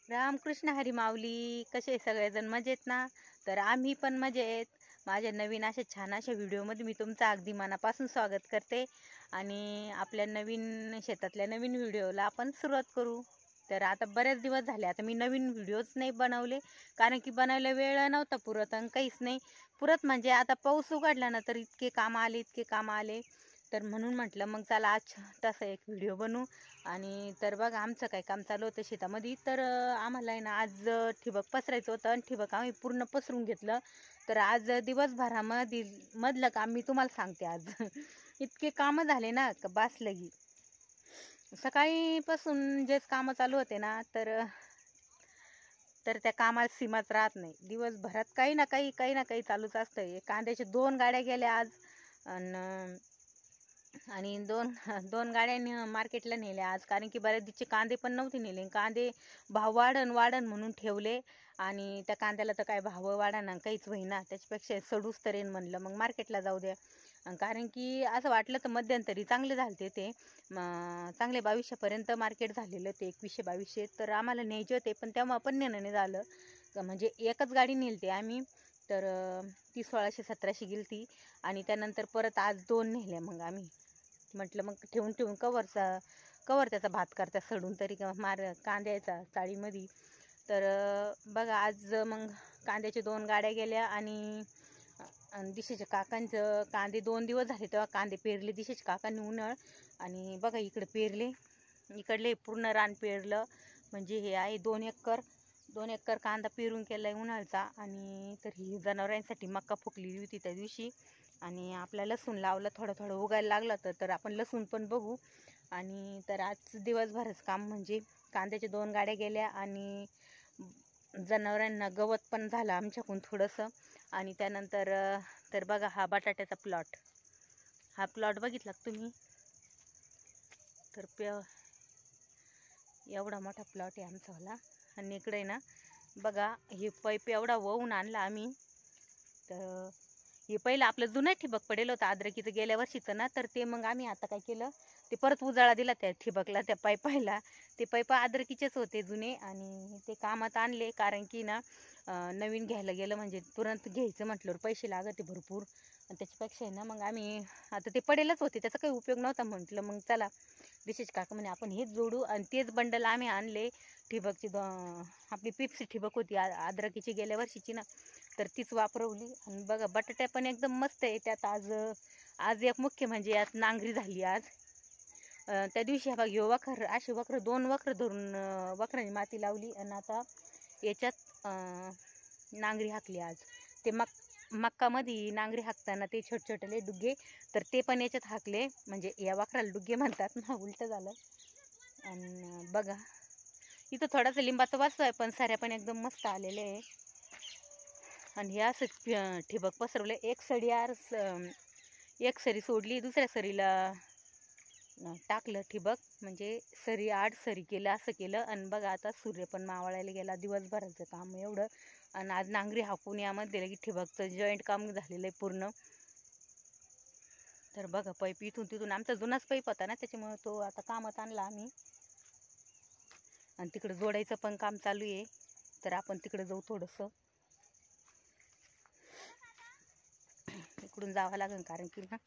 रामकृष्ण हरी माऊली. कसे सगळेजण मजेत ना? तर आम्ही पण मजेत. माझ्या नवीन अशा छान अशा व्हिडिओमध्ये मी तुमचं अगदी मनापासून स्वागत करते आणि आपल्या नवीन शेतातल्या नवीन व्हिडिओला आपण सुरुवात करू. तर आता बरेच दिवस झाले आता मी नवीन व्हिडिओच नाही बनवले, कारण की बनायला वेळ नव्हता पुरत आणि काहीच नाही पुरत. म्हणजे आता पाऊस उघडला ना तर इतके काम आले तर म्हणून म्हटलं मग चला आज तसा एक व्हिडिओ बनवू. आणि तर बघा आमचं काय काम चालू होतं शेतामध्ये. तर आम्हाला आहे ना आज ठिबक पसरायचं होतं आणि ठिबक आम्ही पूर्ण पसरून घेतलं. तर आज दिवसभरामध्ये मधलं काम मी तुम्हाला सांगते आज. इतके कामं झाले ना का बास लगी. सकाळीपासून जेच कामं चालू होते ना तर तर त्या कामाला सीमाच राहत नाही. दिवसभरात काही ना काही चालूच असतं. कांद्याच्या 2 गाड्या गेल्या आज आणि दोन दोन गाड्यांनी मार्केटला नेले आज, कारण की बऱ्याच दिवशी कांदे पण नव्हते नेले. कांदे भाव वाढन म्हणून ठेवले आणि त्या कांद्याला तर काय भाव वाढना काहीच होईना. त्याच्यापेक्षा सडूच तरेन म्हणलं मग मार्केटला जाऊ द्या. कारण की असं वाटलं तर मध्यंतरी चांगले झालते ते चांगले 2200 मार्केट झालेलं ते 2100-2200. तर आम्हाला न्यायचे होते पण तेव्हा पण नेणं नाही झालं. म्हणजे एकच गाडी नेलते आम्ही. तर ती 1600-1700 गेलती आणि त्यानंतर परत आज 2 नेल्या. मग आम्ही म्हटलं मग ठेवून कवर त्याचा भात करता सडून तरी कांद्याचा चाळीमध्ये. तर बघा आज मग कांद्याच्या 2 गाड्या गेल्या आणि दिशेच्या काकांचं कांदे 2 दिवस झाले तेव्हा कांदे पेरले दिशेच्या काकांनी उन्हाळ. आणि बघा इकडे पेरले, इकडले पूर्ण रान पेरलं. म्हणजे हे आहे 2 एकर कांदा पेरून केलाय उन्हाळचा. आणि तर ही जनावरांसाठी मक्का फुकलेली होती त्या दिवशी आणि आपला लसूण लावलं, थोडं उगायला लागलं तर आपण लसूण पण बघू. आणि तर आज दिवसभरच काम म्हणजे कांद्याच्या 2 गाड्या गेल्या आणि जनावरांना गवत पण झालं आमच्याकडून थोडंसं. आणि त्यानंतर तर बघा हा बटाट्याचा प्लॉट बघितला तुम्ही तर एवढा मोठा प्लॉट आहे आमचावाला. आणि इकडे ना बघा हे पाईप एवढा वाहून आणला आम्ही. तर हे पहिलं आपलं जुनं ठिबक पडेल होतं अद्रकीचं गेल्या वर्षीचं ना, तर ते मग आम्ही आता काय केलं ते परत उजाळा दिला त्या ठिबकला, त्या पाईपाला. ते पाईप अद्रकीचेच होते जुने आणि ते कामात आणले, कारण की ना नवीन घ्यायला गेलं म्हणजे तुरंत घ्यायचं म्हटल्यावर पैसे लागते भरपूर. आणि त्याच्यापेक्षा ना मग आम्ही आता ते पडेलच होते, त्याचा काही उपयोग नव्हता. म्हटलं मग चला दिशेश काका म्हणे आपण हेच जोडू आणि तेच बंडल आम्ही आणले. ठिबकची आपली पिप्सी ठिबक होती अद्रकीची गेल्या वर्षीची ना, तर तीच वापरवली. आणि बघा बटाट्या पण एकदम मस्त आहे. त्यात आज एक मुख्य म्हणजे यात नांगरी झाली आज. त्या दिवशी हा बघ असे वखर 2 वखर धरून वखरांनी माती लावली आणि आता याच्यात नांगरी हाकली आज. ते मक्कामध्ये नांगरी हाकताना ते छोटे डुग्गे तर ते पण याच्यात हाकले, म्हणजे या वखराला डुग्गे म्हणतात ना, उलट झालं. आणि बघा इथं थोडासा लिंबाचा वास आहे पण साऱ्या पण एकदम मस्त आलेले आहे. आणि हे असं ठिबक पसरवलं. एक सरी सोडली, दुसऱ्या सरीला टाकलं ठिबक, म्हणजे सरी 8 सरी केलं असं केलं. आणि बघा आता सूर्य पण मावळायला गेला. दिवसभराचं काम एवढं आणि आज नांगरी हाकून यामध्ये लगे ठिबकचं जॉईंट काम झालेलं आहे पूर्ण. तर बघा पाईप इथून तिथून आमचा जुनाच पाईप होता ना, त्याच्यामुळे तो आता कामात आणला आम्ही. आणि तिकडे जोडायचं पण काम चालू आहे, तर आपण तिकडे जाऊ. थोडंसं इकडून जावं लागेल, कारण की ना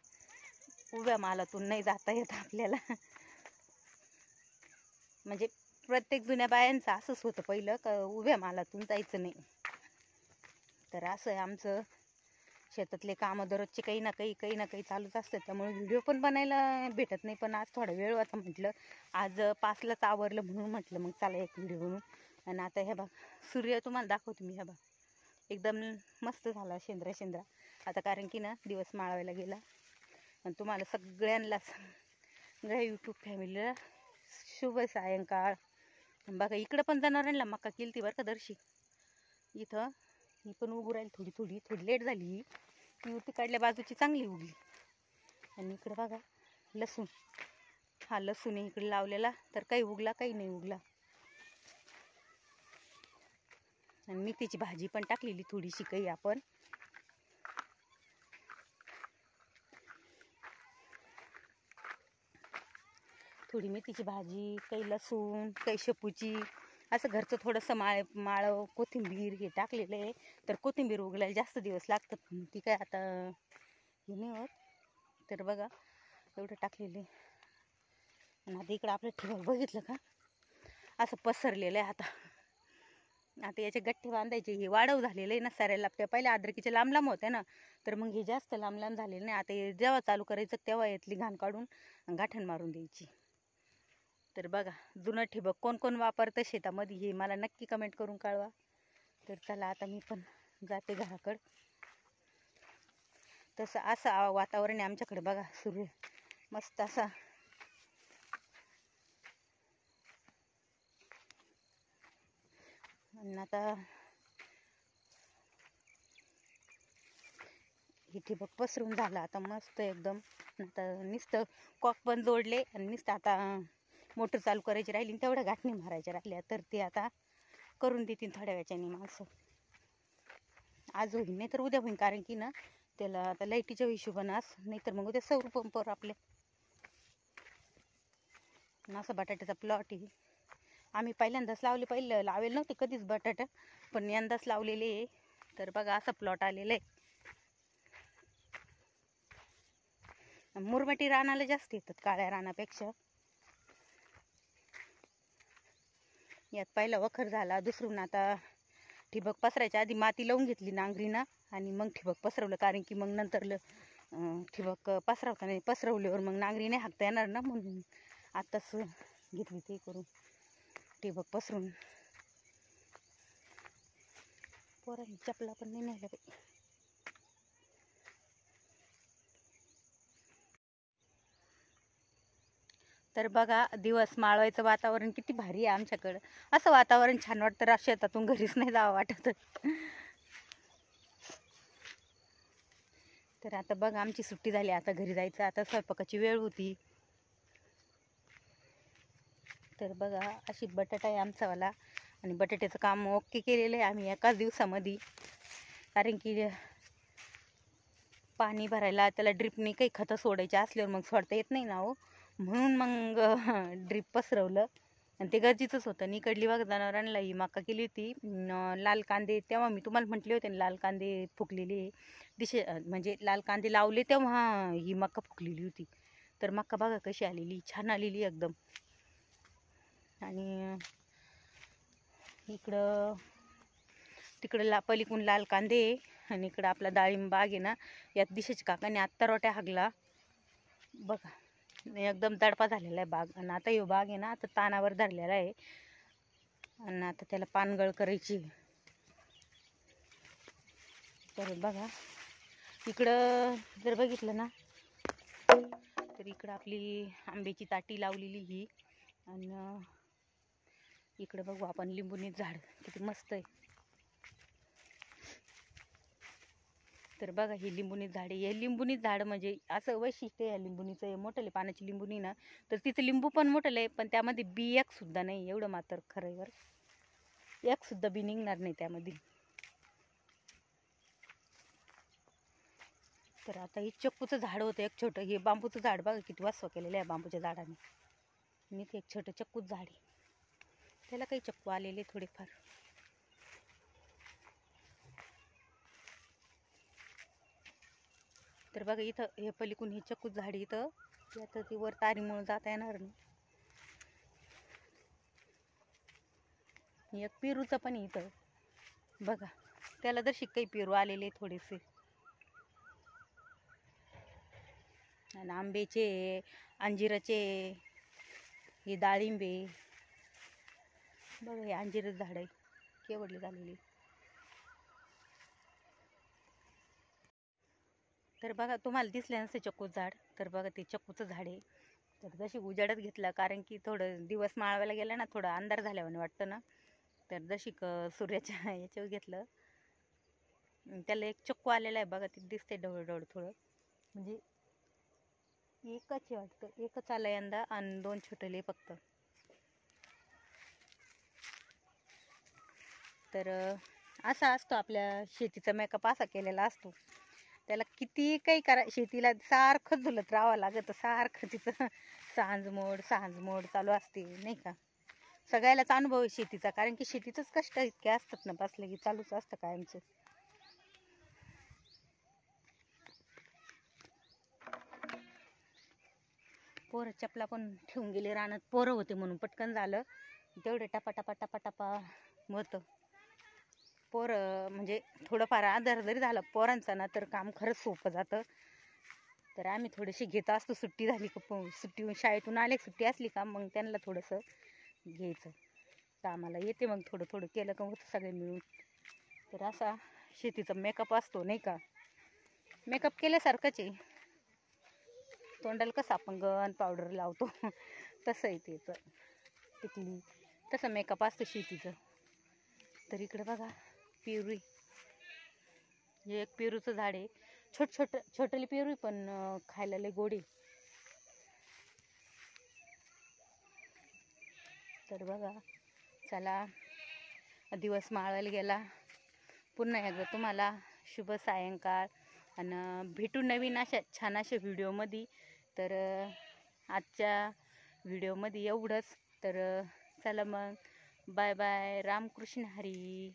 उभ्या मालातून नाही जाता येत आपल्याला. म्हणजे प्रत्येक जुन्या बायांचं असंच होतं पहिलं का उभ्या मालातून जायचं नाही. तर असं आहे आमचं शेतातले कामं दररोजचे काही ना काही चालूच असतात. त्यामुळे व्हिडिओ पण बनायला भेटत नाही. पण आज थोडा वेळ होता, म्हटलं आज 5लाच आवरलं म्हणून म्हटलं मग चला एक व्हिडिओ बनवून. आणि आता हे बघ सूर्य तुम्हाला दाखवतो मी. हे बघ एकदम मस्त झाला शेंद्रा आता, कारण की ना दिवस माळायला गेला. आणि तुम्हाला सगळ्या यूट्यूब फॅमिलीला शुभ सायंकाळ. बघा इकडं पण जनावरांना मका केलती बरं का दर्शी. इथं ही पण उगू राहील, थोडी लेट झाली. ती तिकडल्या बाजूची चांगली उगली. आणि इकडं बघा लसूण, हा लसूण इकडे लावलेला, तर काही उगला काही नाही उगला. आणि मेथीची भाजी पण टाकलेली थोडीशी काही आपण. थोडी मेथीची भाजी, काही लसूण, काही शेपूची असं घरचं थोडंसं माळ कोथिंबीर हे टाकलेलं आहे, तर कोथिंबीर उगलायला जास्त दिवस लागतात. ती काय आता हे नाही होत. तर बघा एवढं टाकलेलं आहे. आणि आता इकडं आपलं ठिबक बघितलं का असं पसरलेलं आहे. आता याचे गठ्ठे बांधायचे. हे वाढव झालेलं आहे ना साऱ्याला. त्या पहिल्या अद्रकीचे लांब लांब होते ना, तर मग हे जास्त लांब लांब झालेलं नाही. आता हे जेव्हा चालू करायचं तेव्हा यातली घाण काढून गाठण मारून द्यायची. तर बघा जुनं ठिबक कोण कोण वापरतं शेतामध्ये हे मला नक्की कमेंट करून कळवा. तर चला आता मी पण जाते घराकडं. तसं असं वातावरण आहे आमच्याकडे बघा. सूर्य मस्त असा आणि आता हे ठिबक पसरून झालं आता मस्त एकदम. आता नुसतं कॉक पण जोडले आणि नुसतं आता मोटर चालू करायची राहिली, तेवढ्या गाठणी मारायच्या राहिल्या. तर ते आता करून देतील थोड्या वेळाने माणसं. आज होईल नाही तर उद्या होईल, कारण की ना त्याला आता लाईटीच्या हिशोबानं आज, नाही तर मग उद्या सौर पंपावर आपल्या. असं बटाट्याचा प्लॉट आहे. आम्ही पहिल्यांदाच लावले, पहिलं लावेल नव्हते कधीच बटाटा, पण यंदाच लावलेले आहे. तर बघा असा प्लॉट आलेला आहे. मुरमाटी रानाला जास्त येतात काळ्या रानापेक्षा. यात पहिला वखर झाला. दुसरून आता ठिबक पसरायच्या आधी माती लावून घेतली नांगरीना आणि मग ठिबक पसरवलं, कारण की मग नंतर ठिबक पसरवताना पसरवल्यावर मग नांगरी नाही हाकता येणार ना, म्हणून आताच घेतली ते करून ठिबक पसरून. पोरांनी चपला पण नाही नेल्या बाई. तर बघा दिवस माळवायचं वातावरण किती भारी आहे आमच्याकडं. असं वातावरण छान वाटतं, शेतातून घरीच नाही जावं वाटत. तर आता बघा आमची सुट्टी झाली, आता घरी जायचं. आता स्वयंपाकाची वेळ होती. तर बघा अशी बटाटा आहे आमचावाला. आणि बटाट्याचं काम ओके केलेलं आहे आम्ही एकाच दिवसामध्ये, कारण की पाणी भरायला त्याला ड्रिपने काही खतं सोडायचे असल्यावर मग सोडता येत नाही ना हो, म्हणून मग ड्रिप पसरवलं. आणि ते गरजेचंच होतं. इकडली बघा जनावरांना ही मका केली होती लाल कांदे. तेव्हा मी तुम्हाला म्हटले होते ना लाल कांदे फुकलेले म्हणजे लाल कांदे लावले तेव्हा ही मका फुकलेली होती. तर मका बघा कशी आलेली, छान आलेली एकदम. आणि इकडं तिकडं पलीकडून लाल कांदे आणि इकडं आपला डाळिंब बाग आहे ना, यात दिशेच्या काकाने आत्ता रोट्या हागला बघा. एकदम दडपा झालेला आहे बाग. आणि आता ह्यो बाग आहे ना आता तानावर धरलेला आहे आणि आता त्याला पानगळ करायची. तर बघा इकडं जर बघितलं ना तर इकडं आपली आंब्याची ताटी लावलेली ही. आणि इकडं बघू आपण लिंबूनी झाड किती मस्त आहे. तर बघा ही लिंबूनी झाड आहे. हे लिंबूनी झाड म्हणजे असं वैशिष्ट्य आहे लिंबुनीचं. मोठले पानाची लिंबुनी ना, तर तिचं लिंबू पण मोठं आहे, पण त्यामध्ये बी एक सुद्धा नाही. एवढं मात्र खरं वर एक सुद्धा बी निघणार नाही त्यामध्ये. तर आता हे चक्कूचं झाड होतं एक छोटं. हे बांबूचं झाड बघा किती वासवा केलेलं आहे बांबूच्या झाडाने. आणि ते एक छोटं चक्कूच झाड आहे, त्याला काही चक्कू आलेले थोडेफार. तर बघा इथं हे पलीकडून हे चक्कूच झाड इथं. आता ती वर तारीमुळे जाता येणार नाही. एक पेरूचं पण इथं बघा, त्याला जर काही पेरू आलेले थोडेसे. आणि आंब्याचे, अंजिराचे, हे डाळिंबे बघा. हे अंजीरच झाड आहे केवढले झालेली. तर बघा तुम्हाला दिसलं नसतं चक्कूचं झाड, तर बघा ते चक्कूचं झाड आहे. तर जशी उजाडत घेतलं, कारण की थोडं दिवस माळवायला गेला ना, थोडं अंधार झाल्यावानी वाटतं ना, तर जशी सूर्याच्या याच्यावर घेतलं त्याला एक चक्कू आलेला आहे बघा. ते दिसते डवळ थोडं, म्हणजे एकच आहे वाटतं. एकच आला यंदा आणि 2 छोटेले फक्त. तर असा असतो आपल्या शेतीचा मेकअप, असा केलेला असतो. त्याला किती काही करा, शेतीला सारखं झुलत राहावं लागतं. सारखं तिचं सांज मोड चालू असते नाही का. सगळ्यालाच अनुभव आहे शेतीचा, कारण की शेतीतच कष्ट इतके असतात ना, बसले की चालूच असतं कायमचं. पोरं चपला पण ठेवून गेले रानात, पोरं होते म्हणून पटकन झालं. तेवढे टपा टपा टपा टपा होतं. पोरं म्हणजे थोडंफार आधार जरी झाला पोरांचा ना, तर काम खरंच सोपं जातं. तर आम्ही थोडीशी घेत असतो, सुट्टी झाली का, सुट्टी शाळेतून आले सुट्टी असली का मग त्यांना थोडंसं घ्यायचं कामाला. येते मग थोडं थोडं केलं का होतं सगळे मिळून. तर असा शेतीचा मेकअप असतो नाही का, मेकअप केल्यासारखंच आहे. तोंडाला कसं आपण गन पावडर लावतो तसं आहे त्याचं, टिकली तसं मेकअप असतं शेतीचं. तर इकडे बघा पेरू, हे एक पेरूचं झाड आहे, छोटली पेरू पण खायला लय गोडी. तर बघा, चला दिवस माळायला गेला. पुन्हा एकदा तुम्हाला शुभ सायंकाळ, आणि भेटू नवीन अशा छान अशा व्हिडिओमध्ये. तर आजच्या व्हिडिओमध्ये एवढंच. तर चला मग, बाय बाय, रामकृष्ण हरी.